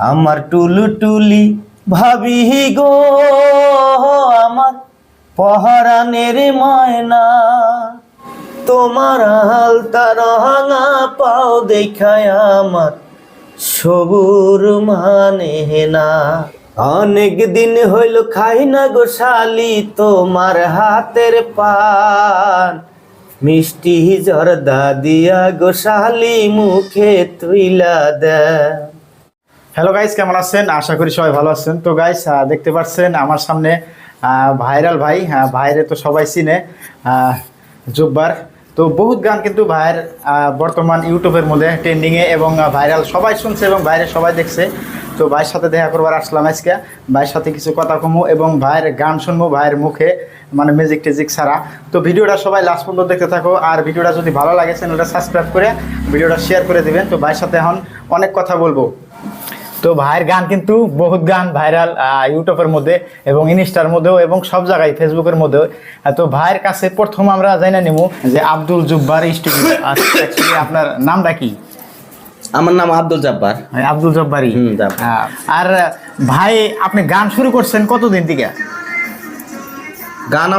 আমার টুলু টুলি ভাবি গো, আমার পহরানের ময়না, তোমার হালতা রঙা পাও দেখায় আমার সবুর মানে না। অনেক দিন হইল খাই না গো শালি তোমার হাতের পান, মিষ্টি জর্দা দিয়া গো শালি মুখে তুইলা দেন। হ্যালো গাইস, কেমন আছেন? আশা করি সবাই ভালো আছেন। তো গাইস দেখতে পাচ্ছেন আমার সামনে ভাইরাল ভাই, ভাইরে তো সবাই চিনে, জুব্বার। তো বহুত গান কিন্তু ভাইয়ের বর্তমান ইউটিউবের মধ্যে ট্রেন্ডিংয়ে এবং ভাইরাল, সবাই শুনছে এবং বাইরে সবাই দেখছে। তো ভাইয়ের সাথে দেখা করবার আসলাম আজকে, ভাইয়ের সাথে কিছু কথা কমো এবং ভাইয়ের গান শুনবো ভাইয়ের মুখে, মানে মিউজিক টিজিক ছাড়া। তো ভিডিওটা সবাই লাস্ট পর্যন্ত দেখতে থাকো, আর ভিডিওটা যদি ভালো লাগে চ্যানেলটা সাবস্ক্রাইব করে ভিডিওটা শেয়ার করে দিবেন। তো ভাইয়ের সাথে এখন অনেক কথা বলবো। তো ভাইয়ের গান কিন্তু বহুত গান ভাইরাল ইউটিউবের মধ্যে এবং ইনস্টার মধ্যেও এবং সব জায়গায়, ফেসবুকের মধ্যেও। তো ভাইয়ের কাছে প্রথম আমরা জানা নিব যে আব্দুল জুব্বার স্টুডিও, অ্যাকচুয়ালি আপনার নামটা কি? আমার নাম আব্দুল জব্বার। আব্দুল জব্বারই। আর ভাই আপনি গান শুরু করছেন কতদিন থেকে? গান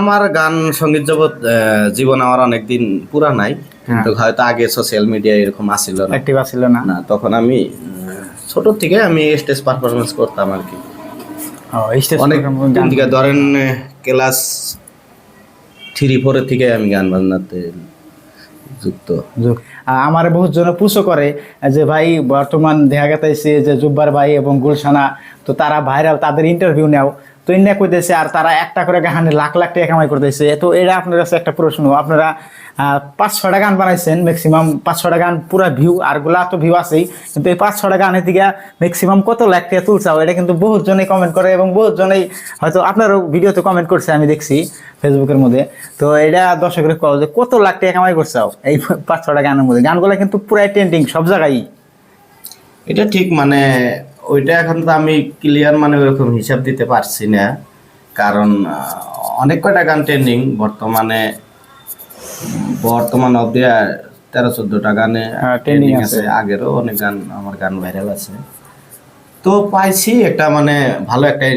সঙ্গীত জগৎ জীবন আমার অনেকদিন পুরা নাই, কিন্তু হয়তো আগে সোশ্যাল মিডিয়া এরকম আসছিল না, অ্যাক্টিভ আসছিল না। তখন আমি ছোট থেকে আমি স্টেজ পারফরমেন্স করতাম আর কি। অনেক দিন থেকে, ধরেন ক্লাস 3-4 থেকে আমি গান বাজনাতে যুক্ত। আমার বহুত জন পুষো করে যে ভাই বর্তমান দেখা গেছে যে জুব্বার ভাই এবং গুলশানা, তো তারা ভাইরাল, তাদের ইন্টারভিউ নেও, তো ইন্ডিয়া কইতেছে আর তারা একটা করে গানে লাখ লাখ টাকা কামাই করতেছে। তো এটা আপনার কাছে একটা প্রশ্ন, আপনারা 5-6টা গান বানাইছেন, ম্যাক্সিমাম 5-6টা গান পুরা ভিউ, আর গুলা তো ভিউ আছেই, কিন্তু এই 5-6টা গানের থেকে ম্যাক্সিমাম কত লাখ টাকা তুলছাও, এটা কিন্তু বহুত জনেই কমেন্ট করে এবং বহুত জনেই হয়তো আপনারও ভিডিওতে কমেন্ট করছে, আমি দেখছি ফেসবুকের মধ্যে। তো এটা দর্শকের কও যে কত লাখ টাকা কামাই করছাও এই 5-6টা গানের মধ্যে। গানগুলো কিন্তু পুরাই ট্রেন্ডিং সব জায়গায়। এটা ঠিক, মানে ওইটা এখন তো আমি ক্লিয়ার মানে ওরকম হিসাব দিতে পারছি না, কারণ অনেক কয়টা গান ট্রেন্ডিং বর্তমান অব্দি 13-14টা গানে ট্রেন্ডিং আছে। আগেরও অনেক গান, আমার গান ভাইরাল আছে। তো পাইছি একটা মানে ভালো একটা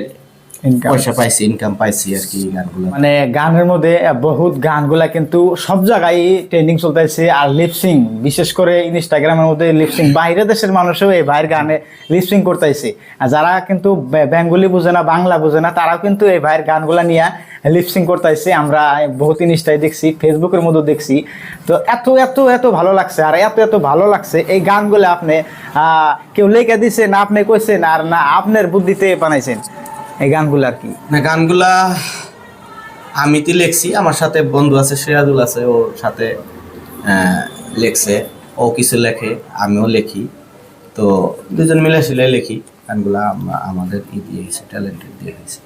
পয়সা পাইছি, ইনকাম পাইছি আর কি গানগুলো। মানে গানের মধ্যে বহুত গানগুলা কিন্তু সব জায়গায় ট্রেন্ডিং চলতেছে। আর লিপসিং, বিশেষ করে ইনস্টাগ্রামের মধ্যে লিপসিং, বাইরে দেশের মানুষও এই ভাইয়ের গানে লিপসিং করতেছে। আর যারা কিন্তু বেঙ্গলি বোঝে না, বাংলা বোঝে না, তারাও কিন্তু এই ভাইয়ের গানগুলা নিয়ে লিপসিং করতেছে। আমরা বহুত ইনস্টায় দেখছি, ফেসবুকের মধ্যে দেখছি। তো এত এত এত ভালো লাগছে, আর এত এত ভালো লাগছে এই গানগুলো আপনি কেউ লেখা দিছে না, আপনি কইছেন আর না আপনার বুদ্ধিতে বানাইছেন এই গানগুলো আর কি? না, গানগুলা আমি তো লেখছি, আমার সাথে বন্ধু আছে সিরাজুল আছে, ওর সাথে লেখছে, ও কিছু লেখে আমিও লেখি, তো দুজন মিলে সিলাই লেখি গানগুলা। আমাদের দিয়ে হয়েছে, ট্যালেন্টেড দিয়ে হয়েছে।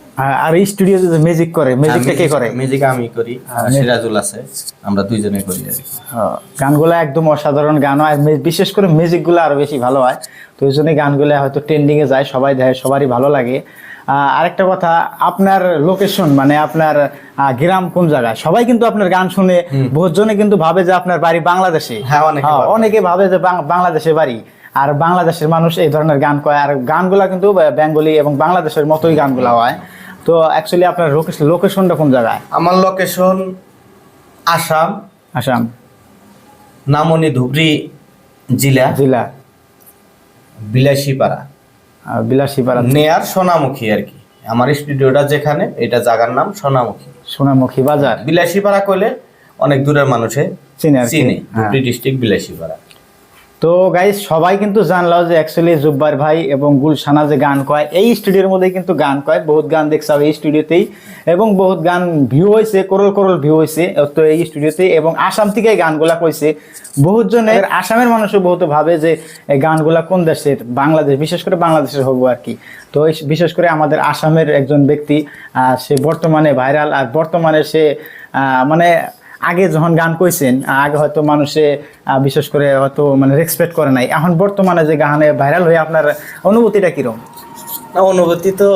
আর এই স্টুডিও যে মিউজিক করে, মিউজিকটা কে করে? মিউজিক আমি করি, সিরাজুল আছে, আমরা দুইজনে করি আর কি। গানগুলো একদম অসাধারণ গান হয়, বিশেষ করে মিউজিকগুলো আরো বেশি ভালো হয়। তো ওই জন্যই গানগুলো হয়তো ট্রেন্ডিংয়ে যায়, সবাই দেয়, সবারই ভালো লাগে। আরেকটা কথা, আপনার লোকেশন মানে আপনার গ্রাম কোন জায়গায়? সবাই কিন্তু আপনার গান শুনে বহুত জনে কিন্তু ভাবে যে আপনার বাড়ি বাংলাদেশে। অনেকে ভাবে যে বাংলাদেশে বাড়ি, আর বাংলাদেশের মানুষ এই ধরনের গান কয়, আর গানগুলা কিন্তু বেঙ্গলি এবং বাংলাদেশের মতোই গানগুলা হয়। তো অ্যাকচুয়ালি আপনার লোকেশনটা কোন জায়গায়? আমার লোকেশন আসাম, নামনি ধুবড়ি জেলা বিলাসীপাড়া নেয়ার সোনামুখী আর কি। আমার স্টুডিওটা যেখানে, এটা জায়গার নাম সোনামুখী বাজার। বিলাসীপাড়া কইলে অনেক দূরের মানুষে চিনে, ধুবড়ি ডিস্ট্রিক্ট বিলাসীপাড়া। তো গাইস সবাই কিন্তু জানলাও যে অ্যাকচুয়ালি জুব্বার ভাই এবং গুলশানা যে গান কয়, এই স্টুডিওর মধ্যে কিন্তু গান কয়, বহুত গান দেখছে এই স্টুডিওতেই, এবং বহুত গান ভিউ হয়েছে, করল ভিউ হয়েছে তো এই স্টুডিওতে। এবং আসাম থেকে এই গানগুলা কইছে বহুত জনের, আসামের মানুষও বহুত ভাবে যে এই গানগুলা কোন দেশের, বাংলাদেশ, বিশেষ করে বাংলাদেশের হবো আর কি। তো বিশেষ করে আমাদের আসামের একজন ব্যক্তি, সে বর্তমানে ভাইরাল, আর বর্তমানে সে মানে আগে যখন গান কইছেন, আগে হয়তো মানুষে বিশেষ করে হয়তো মানে রেসপেক্ট করে নাই, এখন বর্তমানে যে গানে ভাইরাল হয়ে আপনার অনুভূতিটা কিরকম? অনুভূতি তো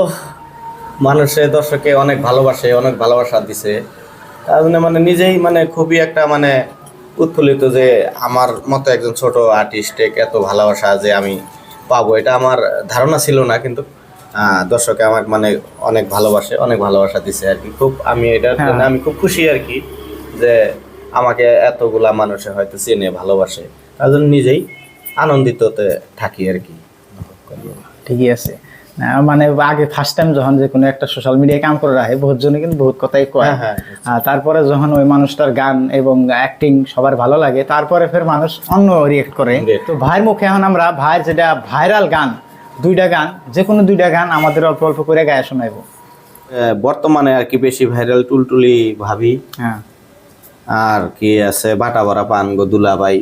মানুষের, দর্শকে অনেক ভালোবাসে, অনেক ভালোবাসা দিছে, তার জন্য মানে নিজেই মানে খুবই একটা মানে উৎফুল্লিত যে আমার মতো একজন ছোট আর্টিস্টে এত ভালোবাসা যে আমি পাবো এটা আমার ধারণা ছিল না, কিন্তু দর্শকে আমাকে মানে অনেক ভালোবাসে, অনেক ভালোবাসা দিছে আর কি। খুব আমি এটার জন্য আমি খুব খুশি আর কি, যে আমাকে এতগুলা মানুষে হয়তো চেনে ভালোবাসে, তার জন্য নিজেই আনন্দিততে থাকি আর কি। ঠিকই আছে। মানে আগে ফার্স্ট টাইম যখন যে কোনো একটা সোশ্যাল মিডিয়ায় কাম করে রাখে বহুত জনে কিন্তু বহুত কথাই কয়, তারপরে যখন ওই মানুষটার গান এবং অ্যাক্টিং সবার ভালো লাগে, তারপরে ফের মানুষ অন্য রিয়েক্ট করে। তো ভাইয়ের মুখে এখন আমরা ভাইয়ের যেটা ভাইরাল গান, দুইটা গান, যে কোনো দুইটা গান আমাদের অল্প অল্প করে গায়ে শোনাইবো। বর্তমানে আর কি বেশি ভাইরাল টুলটুলি ভাবি, আর কি আছে বাটা ভরা পান গো দুলাভাই,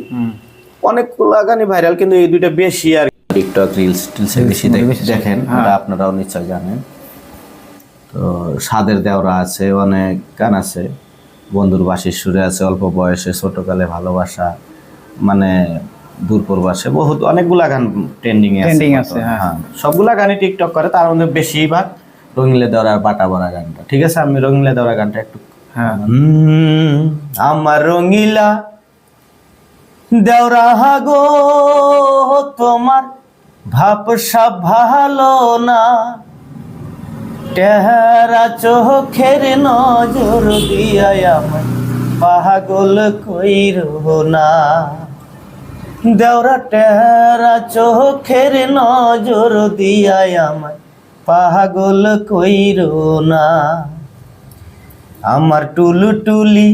অনেকগুলো গানই ভাইরাল, কিন্তু এই দুইটা বেশি আর টিকটক রিলস বেশি দেখেন, ওটা আপনারাও নিশ্চয় জানেন। তো সাদের দেওরা আছে, অনেক গান আছে, বন্ধুর বাসির সুরে আছে, অল্প বয়সে ছোটকালে ভালোবাসা, মানে দূর প্রবাসে, বহুত অনেকগুলা গান ট্রেন্ডিং আছে। হ্যাঁ, সবগুলা গানই টিকটক করে, তার মধ্যে বেশিরভাগ রঙিলে দেওয়ার বাটা ভরা গানটা। ঠিক আছে, আমি রঙিলে দেওয়ার গানটা একটু। আমার রঙিলা দেওরা গো তোমার ভাবসা ভালো না, টেহারা চোখের নজর দিয়া আমার পাগল কইরো না, দেওরা টেহারা চোখের নজর দিয়া আমার পাগল কইরো না, আমার টুলটুলি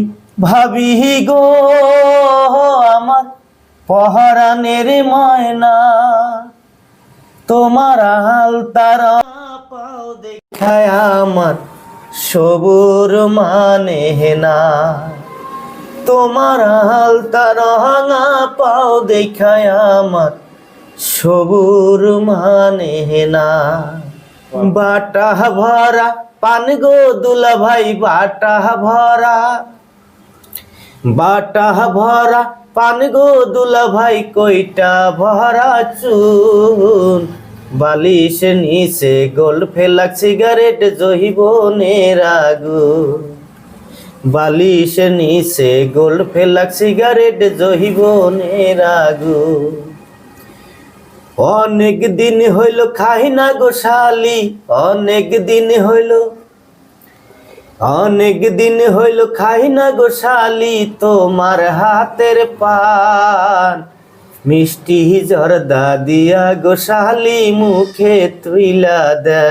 ভাবি গো আমার পহরানের ময়না, তোমার আলতারা পাও দেখায় আমার সবুর মানে না, তোমার আলতারা পাও দেখায় আমার সবুর মানে না, বাটা ভরা পান গো দুলাভাই, বাটা ভরা পান গো দুলাভাই, কইটা ভরা চুন, বালিশ নিচে গোল ফেলাক সিগারেট জহিবনের আগুন, বালিশ নিচে গোল ফেলাক সিগারেট জহিবনের আগুন, অনেক দিন হইল খাই না গো শালি, অনেক দিন হইল খাই না গো শালি, তোমার হাতের পান, মিষ্টি জর্দা দিয়া গো শালি মুখে তুইলা দে,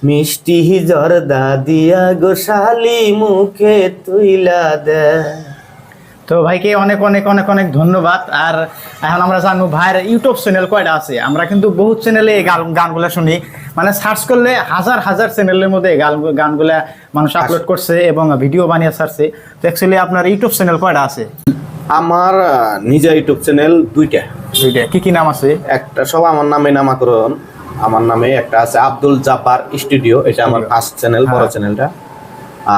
মিষ্টি জর্দা দিয়া গো শালি মুখে তুইলা দে। তো ভাইকে অনেক অনেক অনেক অনেক ধন্যবাদ। আর এখন আমরা জানবো ভাইয়ের ইউটিউব চ্যানেল কয়টা আছে। আমরা কিন্তু বহুত চ্যানেলে এই গানগুলো শুনি, মানে সার্চ করলে হাজার হাজার চ্যানেলের মধ্যে গানগুলা মানুষ আপলোড করছে এবং ভিডিও বানিয়ে ছাড়ছে। তো অ্যাকচুয়ালি আপনার ইউটিউব চ্যানেল কয়টা আছে? আমার নিজের ইউটিউব চ্যানেল দুইটা। কি নাম আছে? একটা সব আমার নামে নামাকরণ, আমার নামে একটা আছে আব্দুল জাব্বার স্টুডিও, এটা আমার ফার্স্ট চ্যানেল, বড় চ্যানেলটা।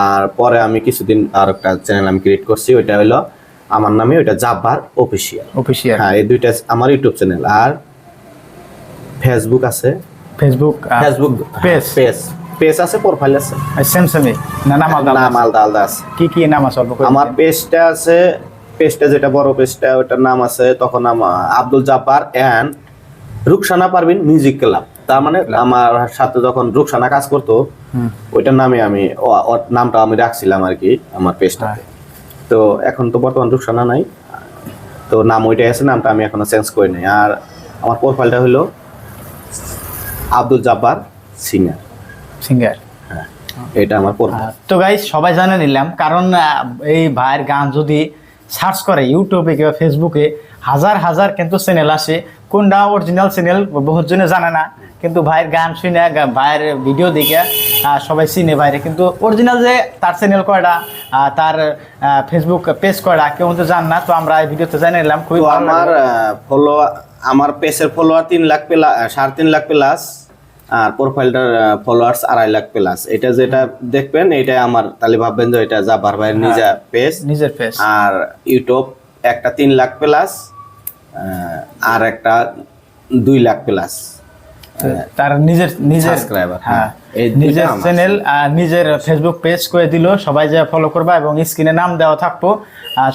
আর পরে আমি কিছুদিন আর একটা চ্যানেল আমি ক্রিয়েট করছি, ওইটা হলো আমার নামে, ওইটা জাব্বার অফিসিয়াল। হ্যাঁ, এই দুইটা আমার ইউটিউব চ্যানেল। আর ফেসবুক আছে, ফেসবুক পেজ আছে, প্রোফাইল আছে। নাম আলাদা আছে। কি নাম আছে? আমার পেজটা আছে, পেজটা যেটা বড় পেজটা, ওটার নাম আছে তখন Abdul Jabbar and Ruksana Parvin music club. তার মানে আমার সাথে যখন রুকসানা কাজ করতো, ওইটার নামে আমি ওর নামটা আমি রাখছিলাম আর কি আমার পেজটাতে। তো এখন তো বর্তমান রুকসানা নাই, তো নাম ওইটাই আছে, নামটা আমি এখনো চেঞ্জ করি নাই। আর আমার প্রোফাইলটা হলো আব্দুল জাব্বার সিঙ্গার। হ্যাঁ, এটা আমার প্রোফাইল। তো গাইস সবাই জানে নিলাম, কারণ এই ভাইয়ের গান যদি সার্চ করে ইউটিউবে কিংবা ফেসবুকে, হাজার হাজার কিন্তু চ্যানেল আসে, কোনটা অরিজিনাল চ্যানেল বহুত জনে জানে না, কিন্তু ভাইয়ের গান শুনে ভাইয়ের ভিডিও দেখে সবাই চিনে ভাইরে। কিন্তু অরিজিনাল যে তার চ্যানেল কয়টা, তার ফেসবুক পেজ কয়টা, কেউ কিন্তু জান না। তো আমরা এই ভিডিওতে জানিয়ে নিলাম। খুবই আমার পেজের follower 3 lakh plus, 3.5 lakh plus, আর প্রোফাইলটার ফলোয়ার্স 2.5 লাখ প্লাস। এটা যেটা দেখবেন, এটা আমার, তাহলে ভাববেন যে এটা জাব্বার ভাইয়ের নিজের পেজ। আর ইউটিউব একটা 3 লাখ প্লাস, আর একটা 2 লাখ প্লাস তার নিজের সাবস্ক্রাইবার। হ্যাঁ, নিজের চ্যানেল, নিজের ফেসবুক পেজ করে দিল, সবাই যা ফলো করবা এবং স্ক্রিনে নাম দেওয়া থাকবো,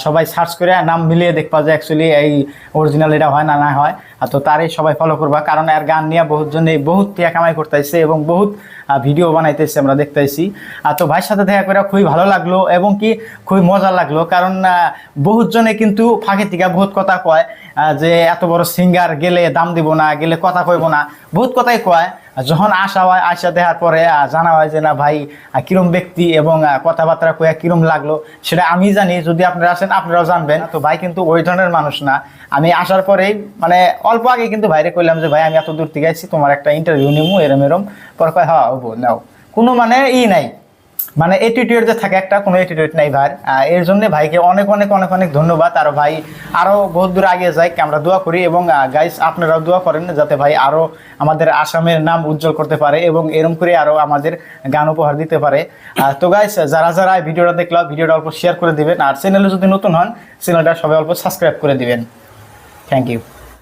সবাই সার্চ করে নাম মিলিয়ে দেখবা যে অ্যাকচুয়ালি এই অরিজিনাল এটা হয় না হয়। তো তারই সবাই ফলো করবা, কারণ এর গান নিয়ে বহুত জনে বহুত টিয়া কামাই করতেছে এবং বহুত ভিডিও বানাইতেছে, আমরা দেখতেছি। তো ভাইয়ের সাথে দেখা করে খুবই ভালো লাগলো এবং কি খুবই মজা লাগলো, কারণ বহুত জনে কিন্তু ফাঁকে থেকে বহুত কথা কয় যে এত বড় সিঙ্গার গেলে দাম দিব না, গেলে কথা কইব না, বহুত কথাই কয়। যখন আসা হয়, আসা দেখার পরে জানা হয় যে না ভাই কিরম ব্যক্তি এবং কথাবার্তা কয়া কিরম লাগলো সেটা আমি জানি। যদি আপনারা আসেন আপনারাও জানবেন। তো ভাই কিন্তু ওই ধরনের মানুষ না। আমি আসার পরেই মানে অল্প আগে কিন্তু ভাইরে কইলাম যে ভাই আমি এত দূর থেকে আইছি, তোমার একটা ইন্টারভিউ নিবো এরম এরম। পরে কয় হ্যাঁ হবো, নাও। কোনো মানে নাই, মানে অ্যাটিটিউড যে থাকে একটা, কোনো অ্যাটিটিউড নাই ভাই। এর জন্য ভাইকে অনেক অনেক অনেক অনেক ধন্যবাদ। আর ভাই আরও বহুত দূর আগে যাই, আমরা দোয়া করি এবং গাইস আপনারাও দোয়া করেন যাতে ভাই আরও আমাদের আসামের নাম উজ্জ্বল করতে পারে এবং এরম করে আরও আমাদের গান উপহার দিতে পারে। তো গাইস যারা যারা ভিডিওটা দেখলো, ভিডিওটা অল্প শেয়ার করে দিবেন, আর চ্যানেলে যদি নতুন হন চ্যানেলটা সবাই অল্প সাবস্ক্রাইব করে দিবেন। Thank you.